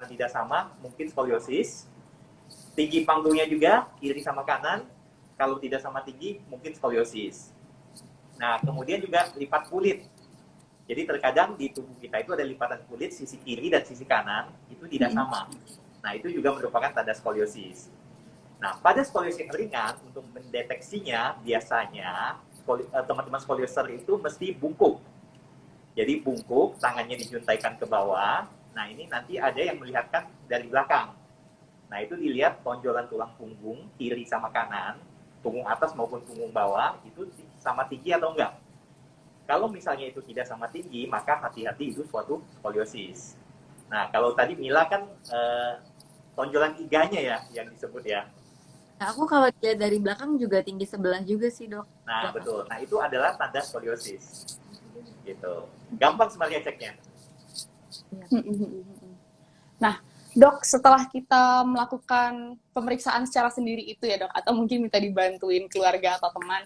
tidak sama, mungkin skoliosis. Tinggi panggungnya juga, kiri sama kanan. Kalau tidak sama tinggi, mungkin skoliosis. Nah, kemudian juga lipat kulit. Jadi terkadang di tubuh kita itu ada lipatan kulit sisi kiri dan sisi kanan, itu tidak sama. Nah, itu juga merupakan tanda skoliosis. Nah, pada skoliosis yang ringan, untuk mendeteksinya, biasanya teman-teman skolioser itu mesti bungkuk. Jadi bungkuk, tangannya dijuntaikan ke bawah. Nah, ini nanti ada yang melihatkan dari belakang. Nah, itu dilihat tonjolan tulang punggung, kiri sama kanan, punggung atas maupun punggung bawah, itu sama tinggi atau enggak. Kalau misalnya itu tidak sama tinggi, maka hati-hati itu suatu skoliosis. Nah, kalau tadi Mila kan tonjolan iganya ya yang disebut ya. Nah, aku kalau dilihat dari belakang juga tinggi sebelah juga sih, Dok. Nah, betul. Nah, itu adalah tanda skoliosis. Gitu. Gampang sebenarnya ceknya. Nah, Dok, setelah kita melakukan pemeriksaan secara sendiri itu ya, Dok, atau mungkin minta dibantuin keluarga atau teman,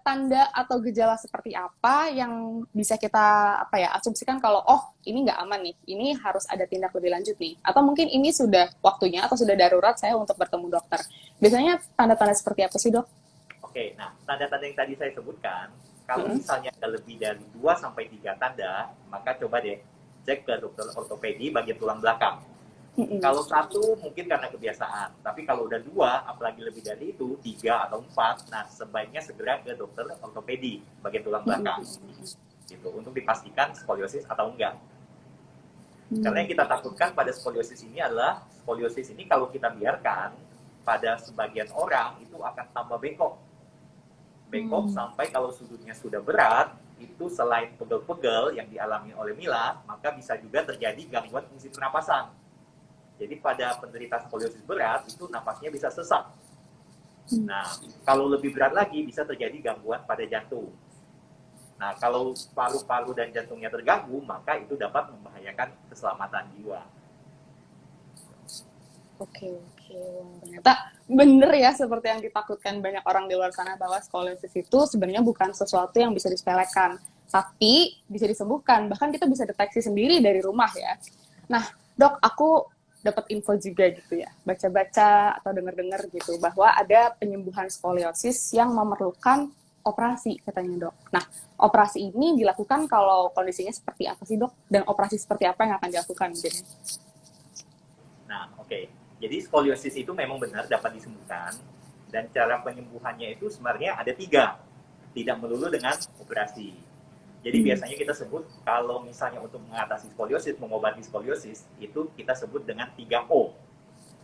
tanda atau gejala seperti apa yang bisa kita asumsikan kalau ini nggak aman nih, ini harus ada tindak lebih lanjut nih, atau mungkin ini sudah waktunya atau sudah darurat saya untuk bertemu dokter. Biasanya tanda-tanda seperti apa sih, Dok? Oke, nah tanda-tanda yang tadi saya sebutkan, kalau misalnya ada lebih dari 2 sampai 3 tanda, maka coba deh cek ke dokter ortopedi bagian tulang belakang. Kalau 1 mungkin karena kebiasaan, tapi kalau udah 2, apalagi lebih dari itu, 3 atau 4, nah sebaiknya segera ke dokter ortopedi bagian tulang belakang, gitu, untuk dipastikan skoliosis atau enggak. Karena yang kita takutkan pada skoliosis ini adalah, skoliosis ini kalau kita biarkan, pada sebagian orang itu akan tambah bengkok. Bengkok sampai kalau sudutnya sudah berat, itu selain pegel-pegel yang dialami oleh Mila, maka bisa juga terjadi gangguan fungsi pernapasan. Jadi pada penderita skoliosis berat, itu napasnya bisa sesak. Nah, kalau lebih berat lagi, bisa terjadi gangguan pada jantung. Nah, kalau paru-paru dan jantungnya terganggu, maka itu dapat membahayakan keselamatan jiwa. Oke. Ternyata bener ya, seperti yang ditakutkan banyak orang di luar sana, bahwa skoliosis itu sebenarnya bukan sesuatu yang bisa disepelekan, tapi bisa disembuhkan. Bahkan kita bisa deteksi sendiri dari rumah ya. Nah, Dok, aku dapat info juga gitu ya, baca-baca atau dengar-dengar gitu, bahwa ada penyembuhan skoliosis yang memerlukan operasi katanya, Dok. Nah, operasi ini dilakukan kalau kondisinya seperti apa sih, Dok? Dan operasi seperti apa yang akan dilakukan mungkin? Nah, oke. Jadi skoliosis itu memang benar dapat disembuhkan, dan cara penyembuhannya itu sebenarnya ada 3, tidak melulu dengan operasi. Jadi biasanya kita sebut kalau misalnya untuk mengatasi skoliosis, mengobati skoliosis, itu kita sebut dengan 3O.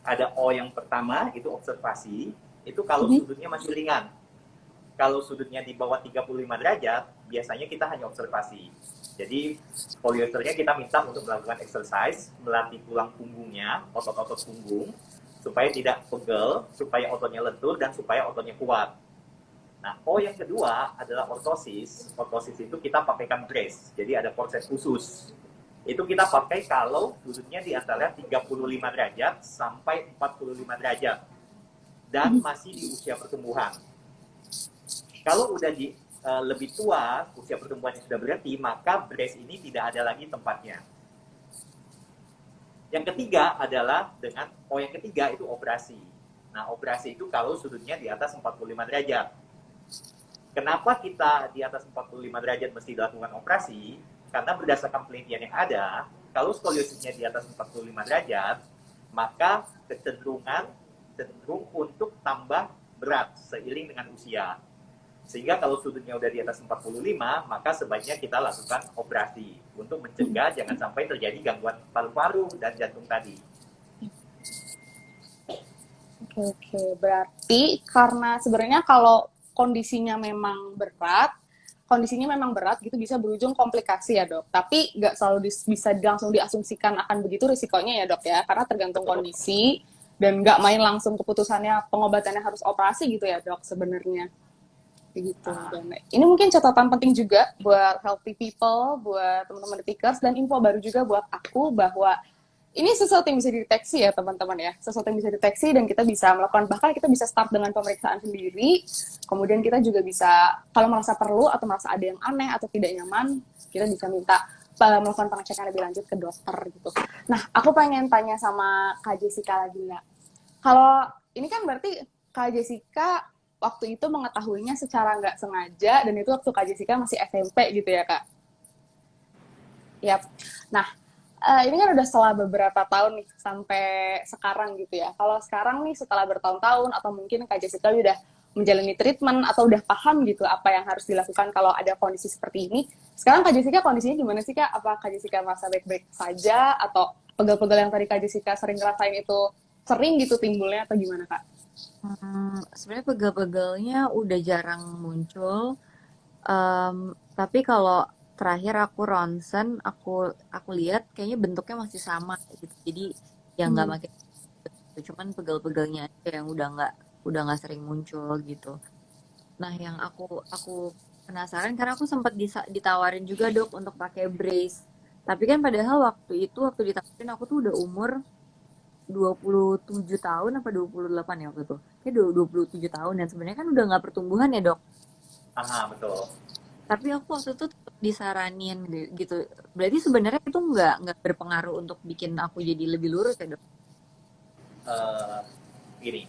Ada O yang pertama, itu observasi, itu kalau sudutnya masih ringan. Kalau sudutnya di bawah 35 derajat, biasanya kita hanya observasi. Jadi skoliosernya kita minta untuk melakukan exercise, melatih tulang punggungnya, otot-otot punggung, supaya tidak pegel, supaya ototnya lentur, dan supaya ototnya kuat. Nah, O yang kedua adalah ortosis. Ortosis itu kita pakaikan brace, jadi ada korset khusus. Itu kita pakai kalau sudutnya di antara 35 derajat sampai 45 derajat. Dan masih di usia pertumbuhan. Kalau udah di lebih tua, usia pertumbuhannya sudah berhenti, maka brace ini tidak ada lagi tempatnya. Yang ketiga adalah dengan O yang ketiga itu operasi. Nah, operasi itu kalau sudutnya di atas 45 derajat. Kenapa kita di atas 45 derajat mesti dilakukan operasi? Karena berdasarkan penelitian yang ada, kalau skoliosisnya di atas 45 derajat, maka cenderung untuk tambah berat seiring dengan usia. Sehingga kalau sudutnya udah di atas 45, maka sebaiknya kita lakukan operasi untuk mencegah jangan sampai terjadi gangguan paru-paru dan jantung tadi. Oke, berarti karena sebenarnya kalau kondisinya memang berat gitu, bisa berujung komplikasi ya, Dok. Tapi nggak selalu bisa langsung diasumsikan akan begitu risikonya ya, Dok ya, karena tergantung kondisi dan nggak main langsung keputusannya pengobatannya harus operasi gitu ya, Dok, sebenarnya. Begitu. Dan ini mungkin catatan penting juga buat healthy people, buat teman-teman Detikers, dan info baru juga buat aku bahwa ini sesuatu yang bisa dideteksi ya teman-teman ya, sesuatu yang bisa dideteksi dan kita bisa melakukan, bahkan kita bisa start dengan pemeriksaan sendiri, kemudian kita juga bisa kalau merasa perlu atau merasa ada yang aneh atau tidak nyaman, kita bisa minta melakukan pengecekan lebih lanjut ke dokter gitu. Nah, aku pengen tanya sama Kak Jessica lagi nggak? Kalau ini kan berarti Kak Jessica waktu itu mengetahuinya secara nggak sengaja, dan itu waktu Kak Jessica masih SMP gitu ya, Kak? Yap. Nah, ini kan udah setelah beberapa tahun nih sampai sekarang gitu ya. Kalau sekarang nih setelah bertahun-tahun atau mungkin Kak Jessica udah menjalani treatment atau udah paham gitu apa yang harus dilakukan kalau ada kondisi seperti ini. Sekarang Kak Jessica kondisinya gimana sih, Kak? Apa Kak Jessica merasa baik-baik saja atau pegal-pegal yang tadi Kak Jessica sering ngerasain itu sering gitu timbulnya atau gimana, Kak? Sebenarnya pegel-pegelnya udah jarang muncul. Tapi kalau terakhir aku ronsen, aku lihat kayaknya bentuknya masih sama gitu. Jadi ya nggak Hmm. makin gitu. Cuman pegel-pegelnya aja yang udah nggak sering muncul gitu. Nah, yang aku penasaran karena aku sempat ditawarin juga dok untuk pakai brace. Tapi kan padahal waktu ditawarin aku tuh udah umur 27 tahun apa 28 ya waktu itu. Kayak 27 tahun dan sebenarnya kan udah nggak pertumbuhan ya dok. Betul. Tapi aku waktu itu tetap disaranin gitu. Berarti sebenarnya itu nggak berpengaruh untuk bikin aku jadi lebih lurus ya dok. Eh, Gini,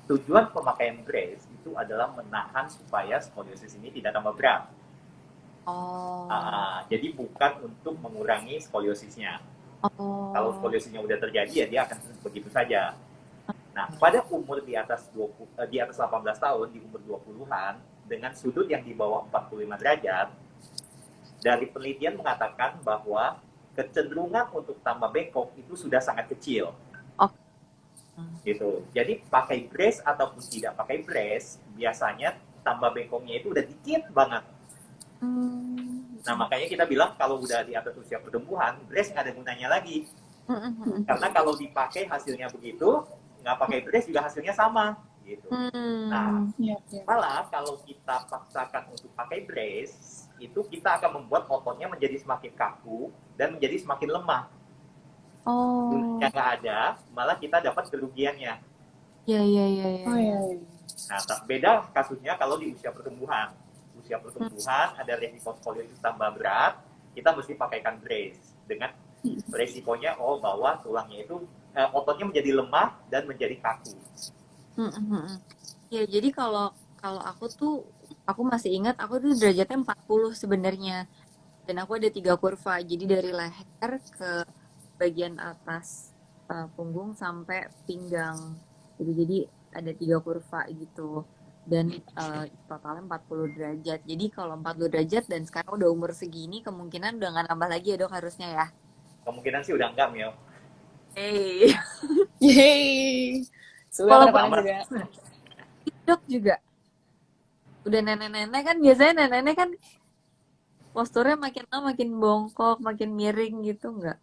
tujuan pemakaian brace itu adalah menahan supaya skoliosis ini tidak tambah berat. Oh, Jadi bukan untuk mengurangi skoliosisnya. Kalau oh, skoliosisnya udah terjadi ya dia akan begitu saja. Nah, pada umur di atas 18 tahun, di umur 20-an, dengan sudut yang di bawah 45 derajat, dari penelitian mengatakan bahwa kecenderungan untuk tambah bengkok itu sudah sangat kecil. oh. Gitu. Jadi pakai brace ataupun tidak pakai brace, biasanya tambah bengkoknya itu udah dikit banget. Hmm. Nah, makanya kita bilang kalau udah di atas usia pertumbuhan, brace nggak ada gunanya lagi. Karena kalau dipakai hasilnya begitu, nggak pakai brace juga hasilnya sama. Gitu. Nah, Hmm. Iya, iya. malah kalau kita paksakan untuk pakai brace, itu kita akan membuat ototnya menjadi semakin kaku dan menjadi semakin lemah. Oh, Gunanya nggak ada, malah kita dapat kerugiannya. ya, ya, ya, ya, Oh ya. iya, iya. Nah, beda kasusnya kalau di usia pertumbuhan. Usia pertumbuhan ada resiko skoliosis tambah berat, kita mesti pakaikan brace dengan resikonya bahwa tulangnya itu ototnya menjadi lemah dan menjadi kaku. Ya, jadi kalau kalau aku masih ingat aku tuh derajatnya 40 sebenarnya. Dan aku ada 3 kurva. Jadi dari leher ke bagian atas punggung sampai pinggang. Jadi ada 3 kurva gitu. Dan totalnya 40 derajat. Jadi kalau 40 derajat dan sekarang udah umur segini, kemungkinan udah nggak nambah lagi ya dok harusnya ya. Kemungkinan sih udah enggak, Mio. Hey, Yeay. Semoga walaupun kedepannya juga. dok juga udah nenek-nenek kan biasanya nenek-nenek kan posturnya makin lama makin bongkok, makin miring gitu nggak?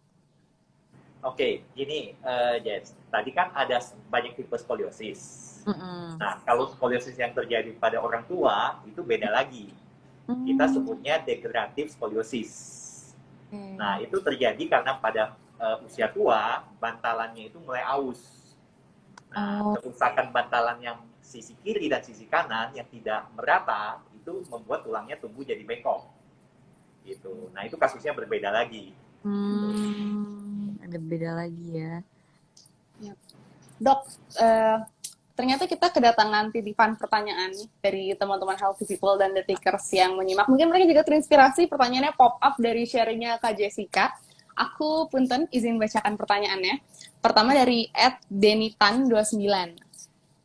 Oke, gini, Jess. Tadi kan ada banyak tipe skoliosis. Mm-mm. Nah, kalau skoliosis yang terjadi pada orang tua, itu beda lagi. Kita Hmm, sebutnya degeneratif skoliosis. Nah, oke. itu terjadi karena pada usia tua, bantalannya itu mulai aus. Nah, Oh, kerusakan bantalan yang sisi kiri dan sisi kanan yang tidak merata, itu membuat tulangnya tumbuh jadi bengkok. Gitu. Nah, itu kasusnya berbeda lagi. Gitu. ada beda lagi ya. Yap. Dok, ternyata kita kedatangan titipan pertanyaan nih dari teman-teman Healthy People dan The Takers yang menyimak. Mungkin mereka juga terinspirasi, pertanyaannya pop up dari sharingnya Kak Jessica. Aku punten izin bacakan pertanyaannya. Pertama dari @denitan29.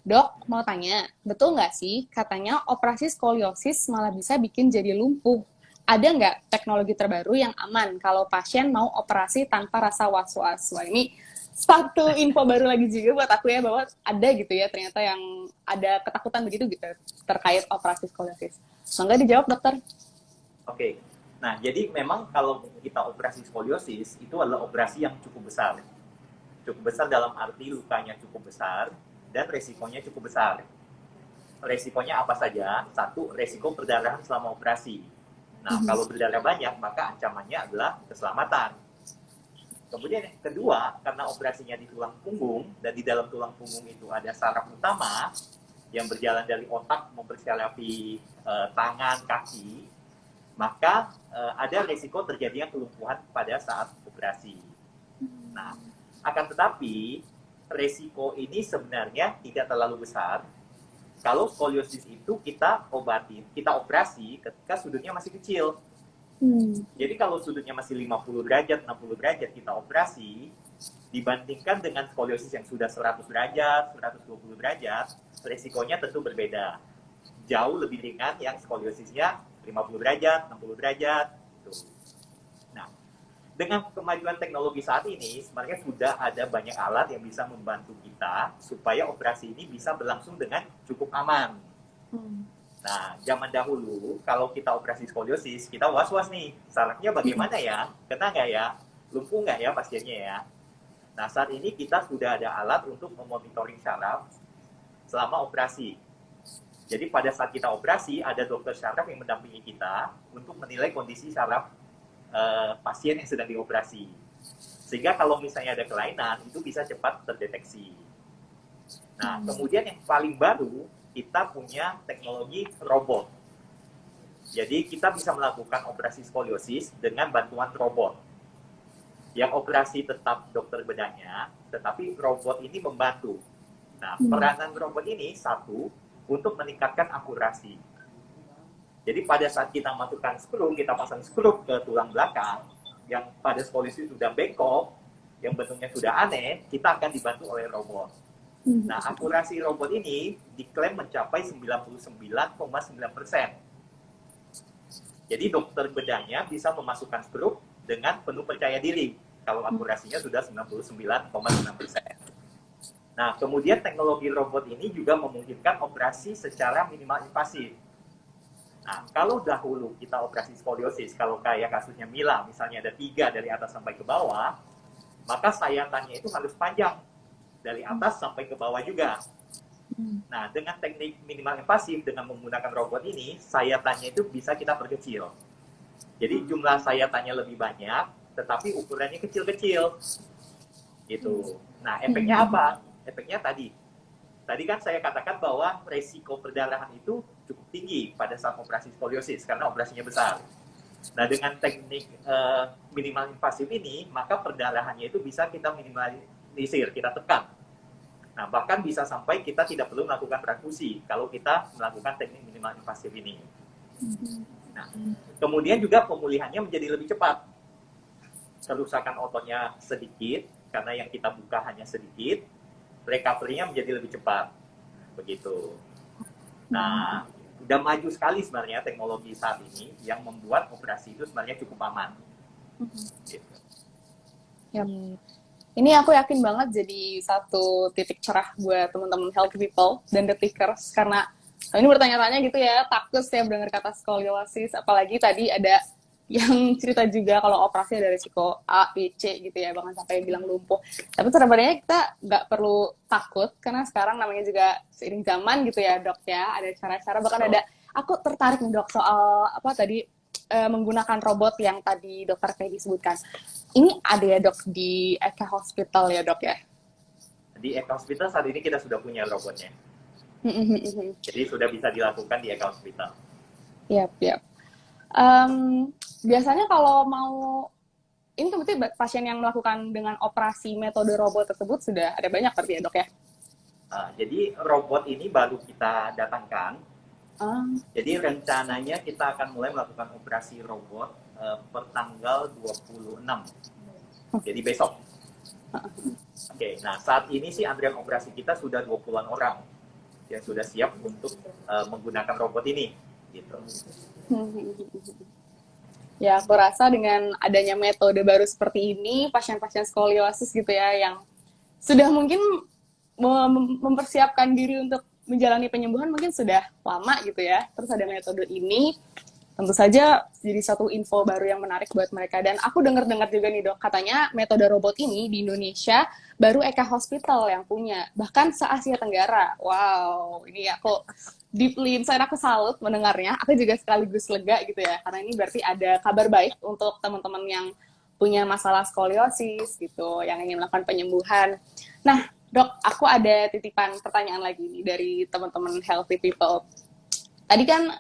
Dok, mau tanya, betul nggak sih katanya operasi skoliosis malah bisa bikin jadi lumpuh? Ada nggak teknologi terbaru yang aman kalau pasien mau operasi tanpa rasa was-was? Wah, ini satu info baru lagi juga buat aku ya, bahwa ada gitu ya ternyata yang ada ketakutan begitu gitu terkait operasi skoliosis. Semoga dijawab, dokter. Oke. Nah, jadi memang kalau kita operasi skoliosis, itu adalah operasi yang cukup besar. Cukup besar dalam arti lukanya cukup besar dan resikonya cukup besar. Resikonya apa saja? Satu, resiko perdarahan selama operasi. Nah, kalau berdarah banyak, maka ancamannya adalah keselamatan. Kemudian yang kedua, karena operasinya di tulang punggung, dan di dalam tulang punggung itu ada saraf utama yang berjalan dari otak mempersyarafi tangan, kaki, maka ada risiko terjadinya kelumpuhan pada saat operasi. Nah, akan tetapi risiko ini sebenarnya tidak terlalu besar kalau skoliosis itu kita operasi ketika sudutnya masih kecil. Jadi kalau sudutnya masih 50 derajat, 60 derajat kita operasi, dibandingkan dengan skoliosis yang sudah 100 derajat, 120 derajat, risikonya tentu berbeda. Jauh lebih ringan yang skoliosisnya 50 derajat, 60 derajat. Gitu. Nah, dengan kemajuan teknologi saat ini, sebenarnya sudah ada banyak alat yang bisa membantu kita supaya operasi ini bisa berlangsung dengan cukup aman. Nah, zaman dahulu, kalau kita operasi skoliosis, kita was-was nih, sarafnya bagaimana ya? Kena nggak ya? Lumpuh nggak ya pasiennya ya? Nah, saat ini kita sudah ada alat untuk memonitoring saraf selama operasi. Jadi pada saat kita operasi, ada dokter saraf yang mendampingi kita untuk menilai kondisi saraf pasien yang sedang dioperasi. Sehingga kalau misalnya ada kelainan, itu bisa cepat terdeteksi. Nah, kemudian yang paling baru, kita punya teknologi robot. Jadi kita bisa melakukan operasi skoliosis dengan bantuan robot. Yang operasi tetap dokter bedanya, tetapi robot ini membantu. Nah, peranan robot ini satu, untuk meningkatkan akurasi. Jadi pada saat kita masukkan skru, kita pasang skru ke tulang belakang, yang pada skoliosis sudah bengkok, yang bentuknya sudah aneh, kita akan dibantu oleh robot. Nah, akurasi robot ini diklaim mencapai 99,9%. Jadi dokter bedanya bisa memasukkan skru dengan penuh percaya diri, kalau akurasinya sudah 99,9%. Nah, kemudian teknologi robot ini juga memungkinkan operasi secara minimal invasif. Nah, kalau dahulu kita operasi skoliosis, kalau kayak kasusnya Mila, misalnya ada 3 dari atas sampai ke bawah, maka sayatannya itu harus panjang, dari atas sampai ke bawah juga. Nah, dengan teknik minimal invasif, dengan menggunakan robot ini, sayatannya itu bisa kita perkecil. Jadi jumlah sayatannya lebih banyak, tetapi ukurannya kecil-kecil. Gitu. Nah, efeknya apa? Efeknya tadi kan saya katakan bahwa resiko perdarahan itu cukup tinggi pada saat operasi skoliosis karena operasinya besar. Nah, dengan teknik minimal invasif ini, maka perdarahannya itu bisa kita minimalisir, kita tekan. Nah, bahkan bisa sampai kita tidak perlu melakukan transfusi kalau kita melakukan teknik minimal invasif ini. Nah, kemudian juga pemulihannya menjadi lebih cepat. Kerusakan ototnya sedikit karena yang kita buka hanya sedikit, recovery-nya menjadi lebih cepat. Begitu. Nah, udah maju sekali sebenarnya teknologi saat ini yang membuat operasi itu sebenarnya cukup aman. Gitu. Ya. Ini aku yakin banget jadi satu titik cerah buat teman-teman healthy people dan detikers, karena ini bertanya-tanya gitu ya, takut setiap dengar kata skoliosis, apalagi tadi ada yang cerita juga kalau operasi ada risiko A, B, C gitu ya, bahkan sampai bilang lumpuh. Tapi sebenarnya kita nggak perlu takut, karena sekarang namanya juga seiring zaman gitu ya dok ya, ada cara-cara, bahkan ada, aku tertarik nih dok soal apa tadi, menggunakan robot yang tadi dokter kayak disebutkan. Ini ada ya dok di Eka Hospital ya dok ya? Di Eka Hospital saat ini kita sudah punya robotnya. Jadi sudah bisa dilakukan di Eka Hospital. Yap. Biasanya kalau mau, ini berarti pasien yang melakukan dengan operasi metode robot tersebut sudah ada banyak berarti ya dok ya? Jadi robot ini baru kita datangkan. Jadi rencananya kita akan mulai melakukan operasi robot per tanggal 26. Jadi besok. Oke, nah saat ini sih antrian operasi kita sudah 20-an orang yang sudah siap untuk menggunakan robot ini. Gitu. Ya, aku rasa dengan adanya metode baru seperti ini, pasien-pasien skoliosis gitu ya, yang sudah mungkin mempersiapkan diri untuk menjalani penyembuhan mungkin sudah lama gitu ya. Terus ada metode ini, tentu saja jadi satu info baru yang menarik buat mereka. Dan aku dengar-dengar juga nih dok, katanya metode robot ini di Indonesia baru Eka Hospital yang punya, bahkan se-Asia Tenggara. Wow, ini aku deeply inside, aku salut mendengarnya. Aku juga sekaligus lega gitu ya, karena ini berarti ada kabar baik untuk teman-teman yang punya masalah skoliosis gitu, yang ingin melakukan penyembuhan. Nah, dok, aku ada titipan pertanyaan lagi nih dari teman-teman healthy people. Tadi kan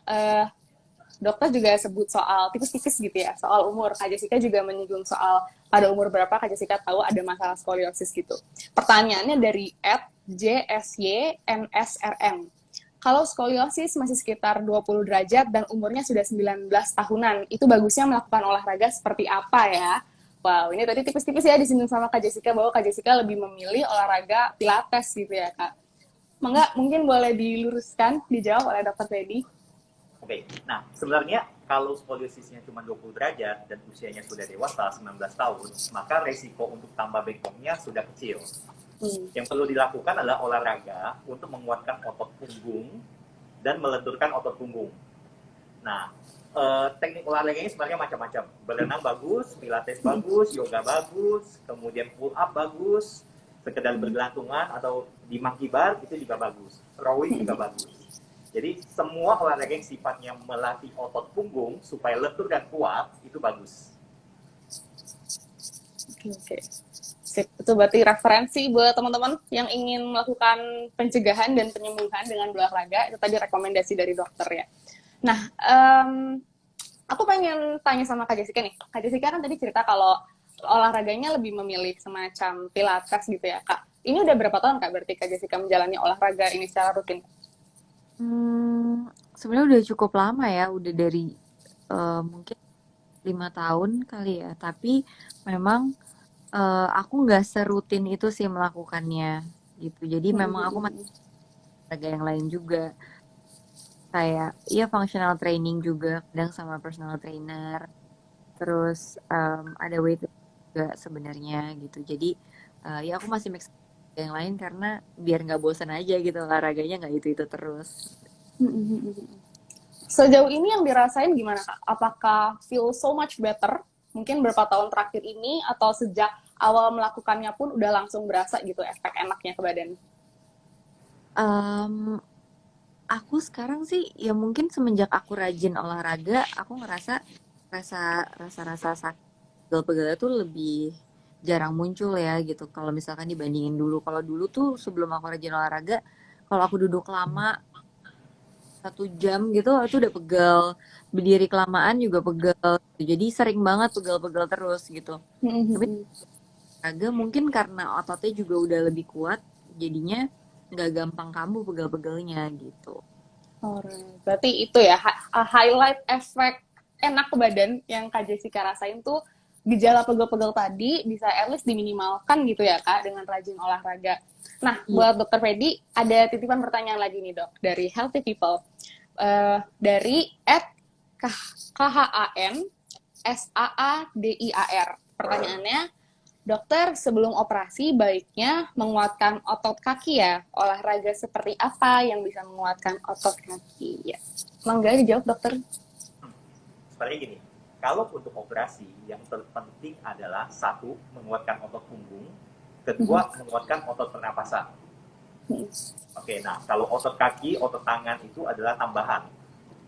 dokter juga sebut soal tipis-tipis gitu ya, soal umur. Kak Jessica juga menyinggung soal pada umur berapa Kak Jessica tahu ada masalah skoliosis gitu. Pertanyaannya dari @JSYNSRM. Kalau skoliosis masih sekitar 20 derajat dan umurnya sudah 19 tahunan, itu bagusnya melakukan olahraga seperti apa ya? Wow, ini tadi tipis-tipis ya disinggung sama Kak Jessica bahwa Kak Jessica lebih memilih olahraga pilates gitu ya Kak. Mungkin boleh diluruskan, dijawab oleh Dr. Teddy. Oke, nah sebenarnya kalau skoliosisnya cuma 20 derajat dan usianya sudah dewasa 19 tahun, maka resiko untuk tambah bengkoknya sudah kecil. Yang perlu dilakukan adalah olahraga untuk menguatkan otot punggung dan melenturkan otot punggung. Nah, teknik olahraganya sebenarnya macam-macam. Berenang bagus, pilates bagus, yoga bagus, kemudian pull up bagus, sekedar bergelantungan atau di monkey bar itu juga bagus, rowing juga bagus. Jadi semua olahraga yang sifatnya melatih otot punggung supaya lentur dan kuat itu bagus. Oke. Sip. Itu berarti referensi buat teman-teman yang ingin melakukan pencegahan dan penyembuhan dengan berolahraga. Itu tadi rekomendasi dari dokter ya. Nah, aku pengen tanya sama Kak Jessica nih. Kak Jessica kan tadi cerita kalau olahraganya lebih memilih semacam pilates gitu ya, Kak. Ini udah berapa tahun, Kak, berarti Kak Jessica menjalani olahraga ini secara rutin? Sebenarnya udah cukup lama ya, udah dari mungkin 5 tahun kali ya. Tapi memang aku nggak serutin itu sih melakukannya gitu. Jadi memang aku masih olahraga yang lain juga. Kayak ya functional training juga, kadang sama personal trainer. Terus ada weight juga sebenarnya gitu. Jadi ya aku masih mix yang lain karena biar nggak bosan aja gitu olahraganya nggak itu terus. Sejauh ini yang dirasain gimana Kak? Apakah feel so much better? Mungkin berapa tahun terakhir ini atau sejak awal melakukannya pun udah langsung berasa gitu efek enaknya ke badan? Aku sekarang sih ya mungkin semenjak aku rajin olahraga, aku ngerasa rasa sakit pegel-pegelnya tuh lebih jarang muncul ya gitu. Kalau misalkan dibandingin dulu, kalau dulu tuh sebelum aku rajin olahraga, kalau aku duduk lama 1 jam gitu itu udah pegel, berdiri kelamaan juga pegel. Jadi sering banget pegel-pegel terus gitu. Tapi olahraga mungkin karena ototnya juga udah lebih kuat, jadinya nggak gampang kambuh pegel-pegelnya gitu. Berarti itu ya highlight efek enak ke badan yang Kak Jessica rasain tuh gejala pegel-pegel tadi bisa at least diminimalkan gitu ya Kak dengan rajin olahraga. Nah, buat Dr. Fedy ada titipan pertanyaan lagi nih Dok dari Healthy People dari @KHAN_SAADIAR. Pertanyaannya, dokter sebelum operasi baiknya menguatkan otot kaki ya. Olahraga seperti apa yang bisa menguatkan otot kaki? Ya. Mangga dijawab dokter. Sebenarnya gini, kalau untuk operasi yang terpenting adalah 1, menguatkan otot punggung, kedua, menguatkan otot pernapasan. Oke, nah kalau otot kaki, otot tangan itu adalah tambahan.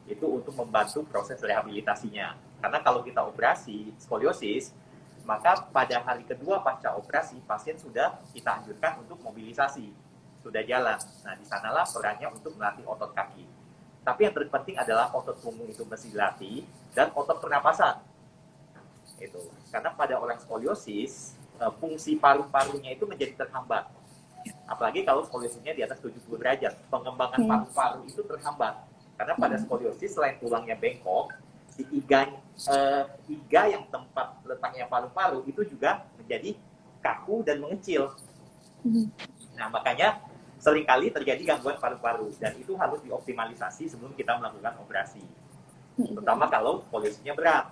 Itu untuk membantu proses rehabilitasinya. Karena kalau kita operasi skoliosis, maka pada hari kedua pasca operasi, pasien sudah kita anjurkan untuk mobilisasi. Sudah jalan. Nah, di sanalah perannya untuk melatih otot kaki. Tapi yang terpenting adalah otot punggung itu mesti dilatih dan otot pernapasan. Itu. Karena pada orang skoliosis, fungsi paru-parunya itu menjadi terhambat. Apalagi kalau skoliosisnya di atas 70 derajat, pengembangan paru-paru itu terhambat. Karena pada skoliosis selain tulangnya bengkok, si iga yang tempat letaknya paru-paru itu juga menjadi kaku dan mengecil. Nah, makanya seringkali terjadi gangguan paru-paru dan itu harus dioptimalisasi sebelum kita melakukan operasi. Terutama kalau skoliosisnya berat.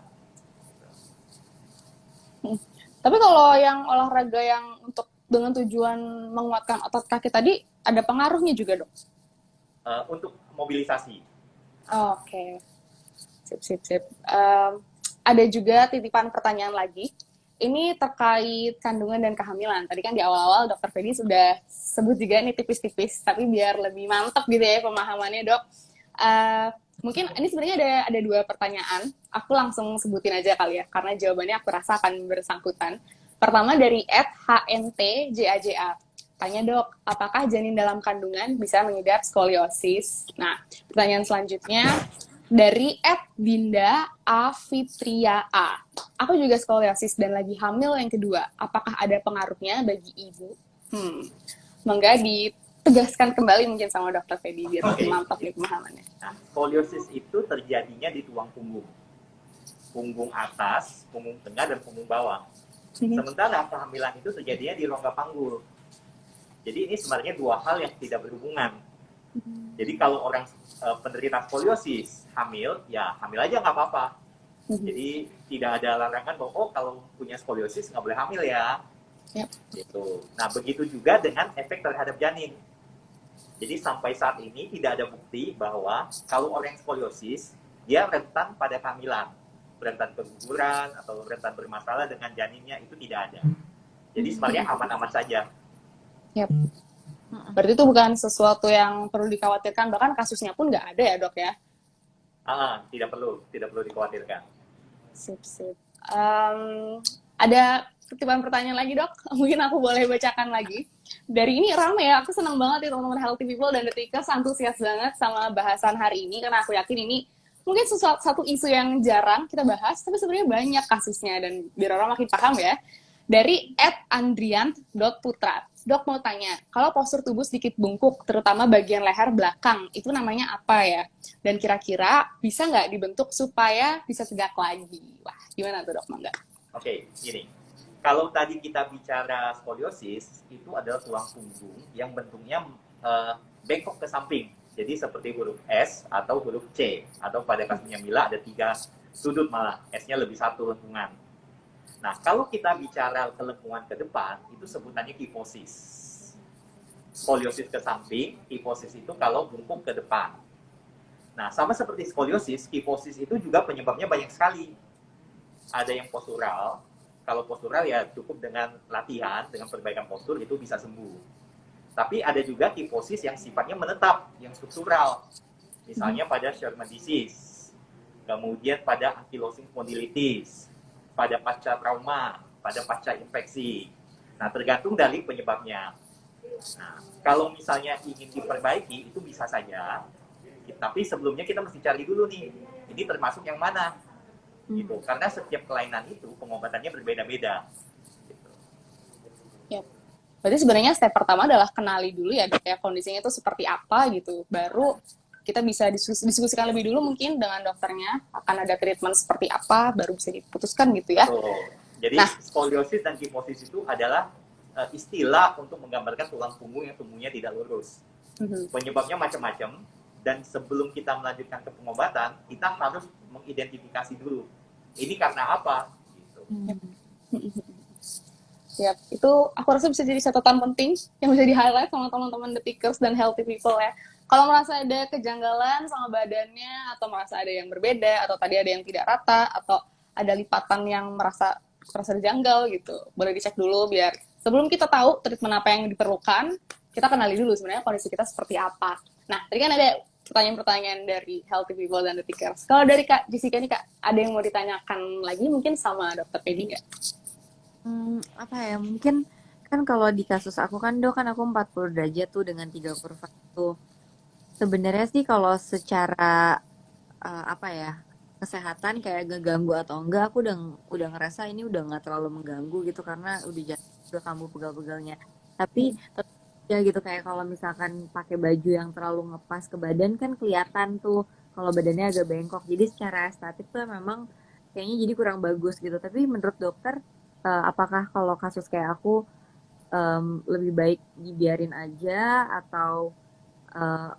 Tapi kalau yang olahraga yang untuk dengan tujuan menguatkan otot kaki tadi, ada pengaruhnya juga, Dok? Untuk mobilisasi. Oke. Sip. Ada juga titipan pertanyaan lagi. Ini terkait kandungan dan kehamilan. Tadi kan di awal-awal Dr. Fedy sudah sebut juga nih tipis-tipis, tapi biar lebih mantap gitu ya pemahamannya, Dok. Mungkin ini sebenarnya ada 2 pertanyaan. Aku langsung sebutin aja kali ya, karena jawabannya aku rasa akan bersangkutan. Pertama dari @HNTJAJA. Tanya Dok, apakah janin dalam kandungan bisa mengidap skoliosis? Nah, pertanyaan selanjutnya, Dari @Dinda Afitria A. Aku juga skoliosis dan lagi hamil yang kedua. Apakah ada pengaruhnya bagi ibu? Monggo ditegaskan kembali mungkin sama Dokter Fedi biar Oke. lebih mantap nih pemahamannya. Nah, skoliosis itu terjadinya di tulang punggung. Punggung atas, punggung tengah, dan punggung bawah. Sementara kehamilan itu terjadinya di rongga panggul. Jadi ini sebenarnya dua hal yang tidak berhubungan. Jadi kalau orang penderita skoliosis hamil, ya hamil aja nggak apa-apa. Jadi tidak ada larangan bahwa oh kalau punya skoliosis nggak boleh hamil ya. Yep. Gitu. Nah begitu juga dengan efek terhadap janin. Jadi sampai saat ini tidak ada bukti bahwa kalau orang skoliosis dia rentan pada kehamilan, rentan keguguran atau rentan bermasalah dengan janinnya, itu tidak ada. Jadi sebenarnya aman-aman saja. Yep. Berarti itu bukan sesuatu yang perlu dikhawatirkan, bahkan kasusnya pun nggak ada ya dok ya? Tidak perlu dikhawatirkan. Sip. Ada ketiban pertanyaan lagi dok, mungkin aku boleh bacakan lagi. Dari ini ramai ya, aku senang banget ya teman-teman Healthy People dan Detikers antusias banget sama bahasan hari ini, karena aku yakin ini mungkin satu isu yang jarang kita bahas, tapi sebenarnya banyak kasusnya, dan biar orang makin paham ya. Dari @andrian.putra. Dok mau tanya, kalau postur tubuh sedikit bungkuk, terutama bagian leher belakang, itu namanya apa ya? Dan kira-kira bisa nggak dibentuk supaya bisa tegak lagi? Wah, gimana tuh dok, Mangga? Oke, gini. Kalau tadi kita bicara skoliosis, itu adalah tulang punggung yang bentuknya bengkok ke samping. Jadi seperti huruf S atau huruf C. Atau pada kasusnya Mila ada 3 sudut malah. S-nya lebih 1 lengkungan. Nah, kalau kita bicara kelengkungan ke depan, itu sebutannya kifosis. Skoliosis ke samping, kifosis itu kalau bungkuk ke depan. Nah, sama seperti skoliosis, kifosis itu juga penyebabnya banyak sekali. Ada yang postural. Kalau postural ya cukup dengan latihan, dengan perbaikan postur itu bisa sembuh. Tapi ada juga kifosis yang sifatnya menetap, yang struktural. Misalnya pada Sherman disease, kemudian pada ankylosing spondylitis, pada pasca trauma, pada pasca infeksi. Nah, tergantung dari penyebabnya. Nah, kalau misalnya ingin diperbaiki, itu bisa saja. Tapi sebelumnya kita mesti cari dulu nih, ini termasuk yang mana? Gitu. Karena setiap kelainan itu pengobatannya berbeda-beda. Gitu. Yep. Berarti sebenarnya step pertama adalah kenali dulu ya dok ya, kondisinya itu seperti apa gitu. Baru kita bisa diskusikan lebih dulu mungkin dengan dokternya, akan ada treatment seperti apa, baru bisa diputuskan gitu ya. Betul. Jadi skoliosis dan kifosis itu adalah istilah untuk menggambarkan tulang punggung yang tumbuhnya tidak lurus. Penyebabnya macam-macam, dan sebelum kita melanjutkan ke pengobatan, kita harus mengidentifikasi dulu. Ini karena apa? Gitu. Siap. Itu aku rasa bisa jadi catatan penting yang bisa di-highlight sama teman-teman Detikers dan Healthy People ya. Kalau merasa ada kejanggalan sama badannya, atau merasa ada yang berbeda, atau tadi ada yang tidak rata, atau ada lipatan yang merasa terjanggal gitu, boleh dicek dulu biar sebelum kita tahu treatment apa yang diperlukan, kita kenali dulu sebenarnya kondisi kita seperti apa. Nah, tadi kan ada pertanyaan-pertanyaan dari Healthy People dan Detikers. Kalau dari Kak Jessica nih Kak, ada yang mau ditanyakan lagi mungkin sama Dokter Pedi nggak? Apa ya, mungkin kan kalau di kasus aku kan dok, kan aku 40 derajat tuh dengan 3 kurva tuh. Sebenarnya sih kalau secara kesehatan kayak ngeganggu atau enggak, aku udah ngerasa ini udah nggak terlalu mengganggu gitu, karena udah kambuh pegal-pegalnya. Tapi ya gitu, kayak kalau misalkan pakai baju yang terlalu ngepas ke badan kan kelihatan tuh kalau badannya agak bengkok. Jadi secara estetik tuh memang kayaknya jadi kurang bagus gitu. Tapi menurut dokter, apakah kalau kasus kayak aku lebih baik dibiarin aja atau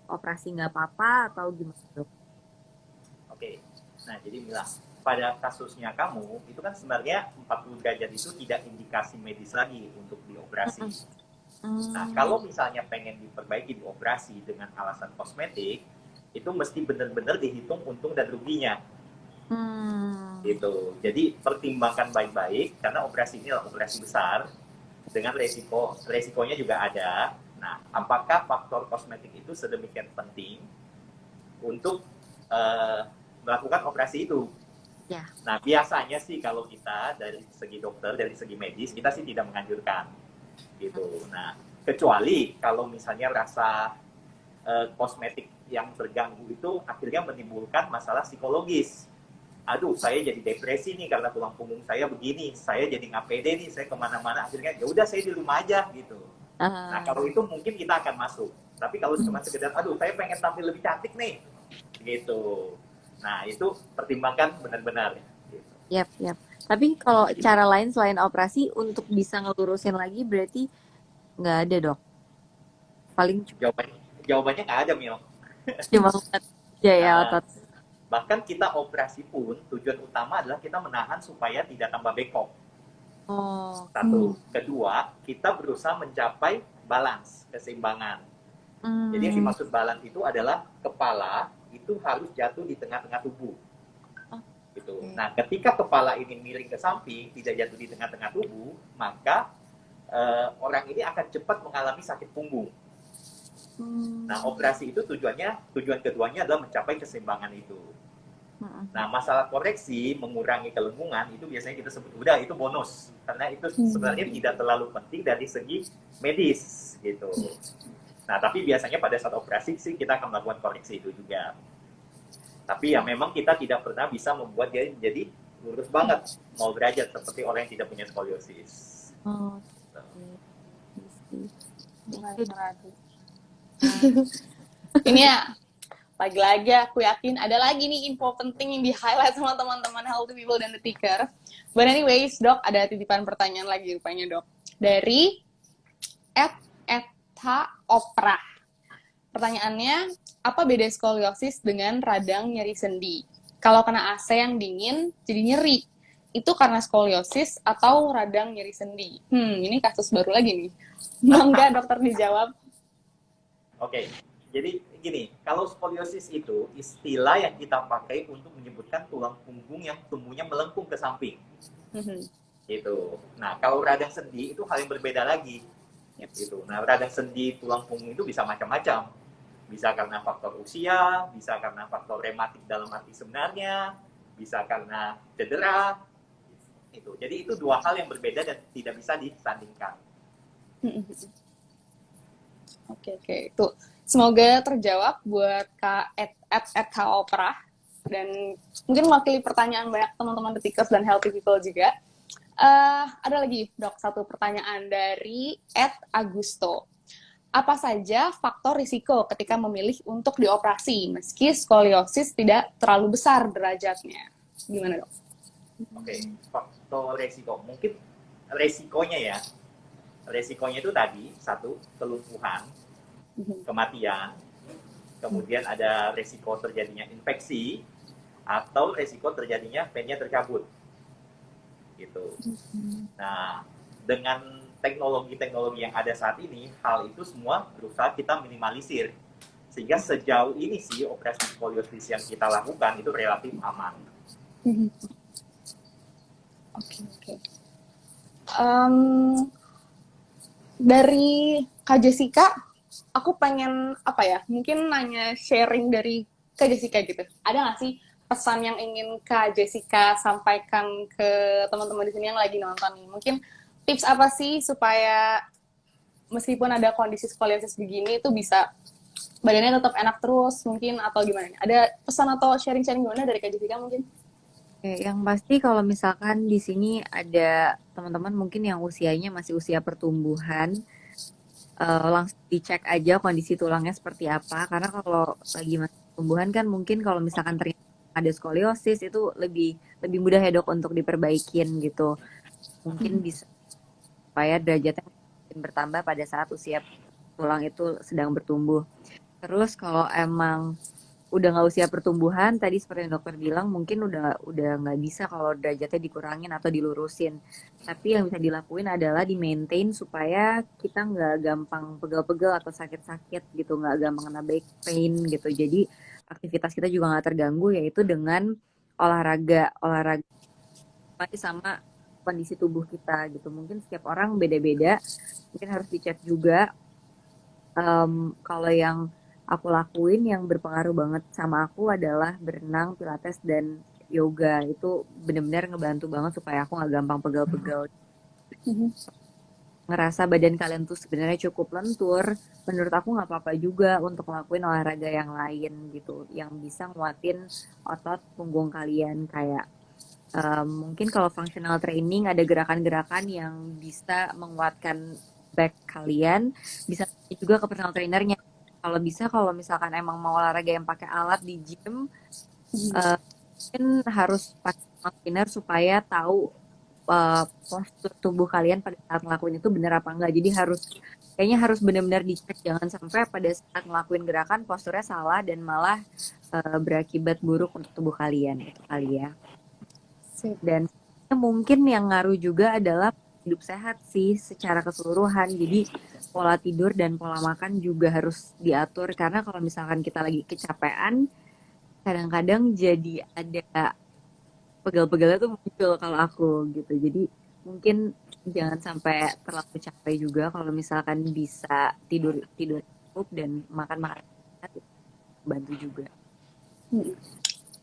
operasi nggak apa-apa atau gimana dok? Oke, nah jadi Mila, pada kasusnya kamu itu kan sebenarnya 40 derajat itu tidak indikasi medis lagi untuk dioperasi. Nah kalau misalnya pengen diperbaiki dioperasi dengan alasan kosmetik, itu mesti benar-benar dihitung untung dan ruginya. Gitu. Jadi pertimbangkan baik-baik karena operasi ini adalah operasi besar dengan resikonya juga ada. Nah, apakah faktor kosmetik itu sedemikian penting untuk melakukan operasi itu? Ya. Nah, biasanya sih kalau kita dari segi dokter, dari segi medis, kita sih tidak menganjurkan. Gitu. Nah, kecuali kalau misalnya rasa kosmetik yang terganggu itu akhirnya menimbulkan masalah psikologis. Aduh, saya jadi depresi nih karena tulang punggung saya begini, saya jadi nggak pede nih, saya kemana-mana, akhirnya ya udah saya di rumah aja gitu. Nah, kalau itu mungkin kita akan masuk. Tapi kalau cuma sekedar, aduh, saya pengen tampil lebih cantik nih, gitu. Nah, itu pertimbangkan benar-benar. Gitu. Yap, yap. Tapi kalau cara lain selain operasi untuk bisa ngelurusin lagi berarti nggak ada, Dok. Paling Jawabannya nggak ada, Mil. cuma ngeliat aja ya Nah, otot. bahkan kita operasi pun tujuan utama adalah kita menahan supaya tidak tambah bengkok. Oh, Satu. Kedua, kita berusaha mencapai balance, keseimbangan. Jadi yang dimaksud balance itu adalah kepala itu harus jatuh di tengah-tengah tubuh. Gitu. Nah, ketika kepala ini miring ke samping, tidak jatuh di tengah-tengah tubuh, maka orang ini akan cepat mengalami sakit punggung. Nah, operasi itu tujuan keduanya adalah mencapai keseimbangan itu. Nah, masalah koreksi, mengurangi kelengkungan, itu biasanya kita sebut, udah itu bonus. Karena itu sebenarnya tidak terlalu penting dari segi medis, gitu. Nah, tapi biasanya pada saat operasi sih kita akan melakukan koreksi itu juga. Tapi ya memang kita tidak pernah bisa membuat dia jadi lurus banget, mau derajat, seperti orang yang tidak punya skoliosis. oh, Ini ya, lagi-lagi aku yakin ada lagi nih info penting yang di-highlight sama teman-teman Healthy People dan The Ticker. But anyways, Dok, ada titipan pertanyaan lagi rupanya, Dok. Dari @Oprah. Pertanyaannya, apa beda skoliosis dengan radang nyeri sendi? Kalau kena AC yang dingin, jadi nyeri. Itu karena skoliosis atau radang nyeri sendi? Ini kasus baru lagi nih. Mangga dokter dijawab. Oke, jadi gini, kalau skoliosis itu istilah yang kita pakai untuk menyebutkan tulang punggung yang tumbuhnya melengkung ke samping. Gitu. Nah, kalau radang sendi itu hal yang berbeda lagi. Gitu. Nah, radang sendi tulang punggung itu bisa macam-macam. Bisa karena faktor usia, bisa karena faktor rematik dalam arti sebenarnya, bisa karena cedera. Itu. Jadi itu dua hal yang berbeda dan tidak bisa disandingkan. Oke. Tuh, semoga terjawab buat Kak Oprah dan mungkin mewakili pertanyaan banyak teman-teman The Tickers dan Healthy People juga. Ada lagi, Dok, satu pertanyaan dari @Agusto. Apa saja faktor risiko ketika memilih untuk dioperasi meski skoliosis tidak terlalu besar derajatnya? Gimana, Dok? Oke, faktor resiko. Mungkin resikonya ya. Resikonya itu tadi, satu, kelumpuhan, kematian, kemudian ada resiko terjadinya infeksi, atau resiko terjadinya vennya tercabut. Gitu. Nah, dengan teknologi-teknologi yang ada saat ini, hal itu semua berusaha kita minimalisir. Sehingga sejauh ini sih operasi skoliosis yang kita lakukan itu relatif aman. Oke. Dari Kak Jessica, aku pengen mungkin nanya sharing dari Kak Jessica gitu. Ada nggak sih pesan yang ingin Kak Jessica sampaikan ke teman-teman di sini yang lagi nonton nih? Mungkin tips apa sih supaya meskipun ada kondisi skoliosis begini itu bisa badannya tetap enak terus mungkin atau gimana? Ada pesan atau sharing-sharing gimana dari Kak Jessica mungkin? Yang pasti kalau misalkan di sini ada teman-teman mungkin yang usianya masih usia pertumbuhan, langsung dicek aja kondisi tulangnya seperti apa. Karena kalau lagi masih pertumbuhan kan mungkin kalau misalkan ternyata ada skoliosis itu lebih mudah ya, Dok, untuk diperbaikin gitu. Mungkin bisa supaya derajatnya bertambah pada saat usia tulang itu sedang bertumbuh. Terus kalau emang udah nggak usia pertumbuhan, tadi seperti yang dokter bilang, mungkin udah nggak bisa kalau derajatnya dikurangin atau dilurusin. Tapi yang bisa dilakuin adalah di-maintain supaya kita nggak gampang pegel-pegel atau sakit-sakit gitu, nggak gampang kena back pain gitu. Jadi aktivitas kita juga nggak terganggu, yaitu dengan olahraga sama kondisi tubuh kita gitu. Mungkin setiap orang beda-beda, mungkin harus dicek juga. Kalau yang aku lakuin yang berpengaruh banget sama aku adalah berenang, pilates, dan yoga. Itu benar-benar ngebantu banget supaya aku nggak gampang pegel-pegel. ngerasa badan kalian tuh sebenarnya cukup lentur, menurut aku nggak apa-apa juga untuk ngelakuin olahraga yang lain gitu, yang bisa nguatin otot punggung kalian kayak mungkin kalau functional training ada gerakan-gerakan yang bisa menguatkan back kalian, bisa juga ke personal trainernya. Kalau bisa, kalau misalkan emang mau olahraga yang pakai alat di gym, eh, mungkin harus pakai personal trainer supaya tahu postur tubuh kalian pada saat ngelakuin itu bener apa enggak. Jadi kayaknya harus benar-benar dicek, jangan sampai pada saat ngelakuin gerakan posturnya salah dan malah berakibat buruk untuk tubuh kalian itu kali ya. Sip. Dan mungkin yang ngaruh juga adalah hidup sehat sih secara keseluruhan. Jadi pola tidur dan pola makan juga harus diatur, karena kalau misalkan kita lagi kecapean, kadang-kadang jadi ada pegal-pegalnya tuh muncul kalau aku gitu. Jadi mungkin jangan sampai terlalu capek juga, kalau misalkan bisa tidur cukup dan makan sehat, bantu juga.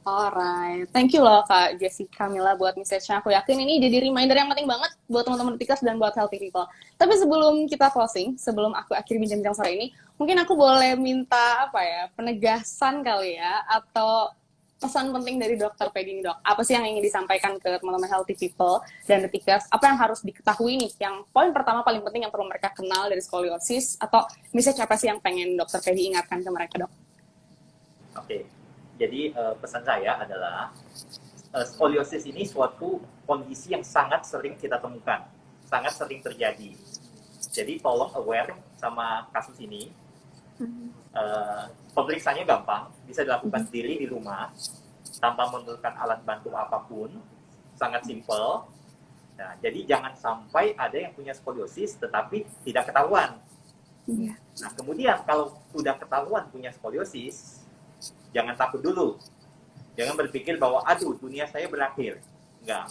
Alright, thank you loh Kak Jessica Mila buat message-nya. Aku yakin ini jadi reminder yang penting banget buat teman-teman Detikers dan buat healthy people. Tapi sebelum kita closing, sebelum aku akhiri bincang-bincang sore ini, mungkin aku boleh minta penegasan kali ya, atau pesan penting dari Dokter Pedi ini, Dok. Apa sih yang ingin disampaikan ke teman-teman healthy people dan Detikers? Apa yang harus diketahui nih? Yang poin pertama paling penting yang perlu mereka kenal dari skoliosis, atau message apa sih yang pengen Dokter Pedi ingatkan ke mereka, Dok? Oke. Jadi pesan saya adalah skoliosis ini suatu kondisi yang sangat sering kita temukan, sangat sering terjadi. Jadi tolong aware sama kasus ini. Pemeriksaannya gampang, bisa dilakukan sendiri di rumah tanpa memerlukan alat bantu apapun, sangat simple. Nah, jadi jangan sampai ada yang punya skoliosis tetapi tidak ketahuan. Nah, kemudian kalau sudah ketahuan punya skoliosis, jangan takut dulu. Jangan berpikir bahwa, aduh, dunia saya berakhir. Enggak.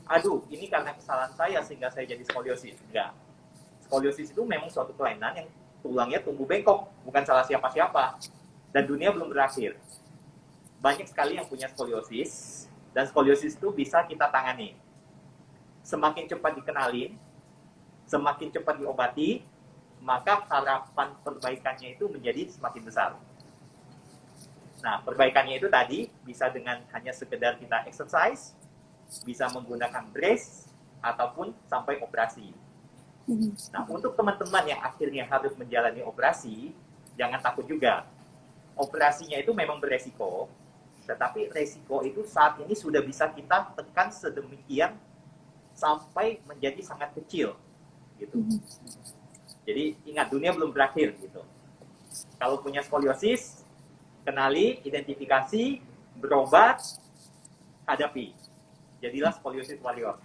Aduh, ini karena kesalahan saya sehingga saya jadi skoliosis. Enggak. Skoliosis itu memang suatu kelainan yang tulangnya tumbuh bengkok. Bukan salah siapa-siapa. Dan dunia belum berakhir. Banyak sekali yang punya skoliosis. Dan skoliosis itu bisa kita tangani. Semakin cepat dikenalin, semakin cepat diobati, maka harapan perbaikannya itu menjadi semakin besar. Nah, perbaikannya itu tadi bisa dengan hanya sekedar kita exercise, bisa menggunakan brace, ataupun sampai operasi. Nah, untuk teman-teman yang akhirnya harus menjalani operasi, jangan takut juga. Operasinya itu memang beresiko, tetapi resiko itu saat ini sudah bisa kita tekan sedemikian sampai menjadi sangat kecil. Gitu. Jadi, ingat, dunia belum berakhir. Gitu. Kalau punya skoliosis, kenali, identifikasi, berobat, hadapi. Jadilah skoliosis warrior.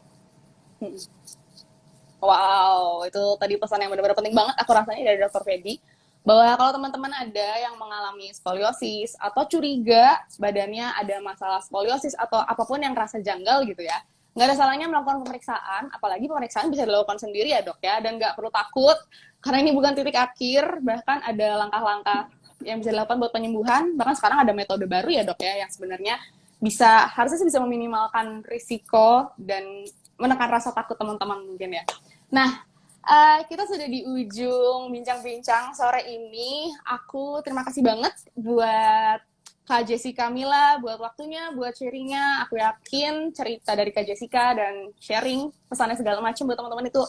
Wow, itu tadi pesan yang benar-benar penting banget aku rasanya dari Dr. Pedi. Bahwa kalau teman-teman ada yang mengalami skoliosis atau curiga badannya ada masalah skoliosis atau apapun yang rasa janggal gitu ya, nggak ada salahnya melakukan pemeriksaan, apalagi pemeriksaan bisa dilakukan sendiri ya dok ya, dan nggak perlu takut, karena ini bukan titik akhir, bahkan ada langkah-langkah yang bisa dilakukan buat penyembuhan. Bahkan sekarang ada metode baru ya dok ya, yang sebenarnya harusnya bisa meminimalkan risiko dan menekan rasa takut teman-teman mungkin ya. Nah, kita sudah di ujung bincang-bincang sore ini. Aku terima kasih banget buat Kak Jessica Mila, buat waktunya, buat sharingnya. Aku yakin cerita dari Kak Jessica dan sharing pesannya segala macam buat teman-teman itu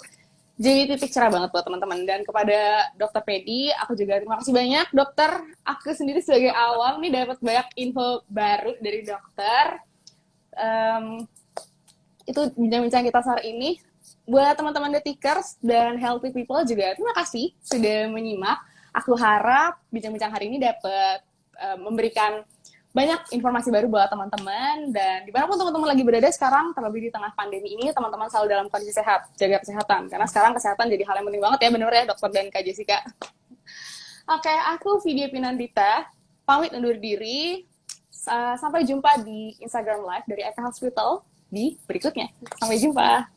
jadi titik cerah banget buat teman-teman. Dan kepada Dokter Pedi, aku juga terima kasih banyak. Dokter, aku sendiri sebagai awam nih dapat banyak info baru dari dokter. Itu bincang-bincang kita sore ini. Buat teman-teman Detikers dan healthy people juga, terima kasih sudah menyimak. Aku harap bincang-bincang hari ini dapat memberikan banyak informasi baru buat teman-teman, dan dimanapun teman-teman lagi berada sekarang, terlebih di tengah pandemi ini, teman-teman selalu dalam kondisi sehat, jaga kesehatan, karena sekarang kesehatan jadi hal yang penting banget ya, bener ya dokter dan Kak Jessica. Oke, aku Vidya Pinandita, pamit undur diri, sampai jumpa di Instagram Live dari Eka Hospital di berikutnya. Sampai jumpa.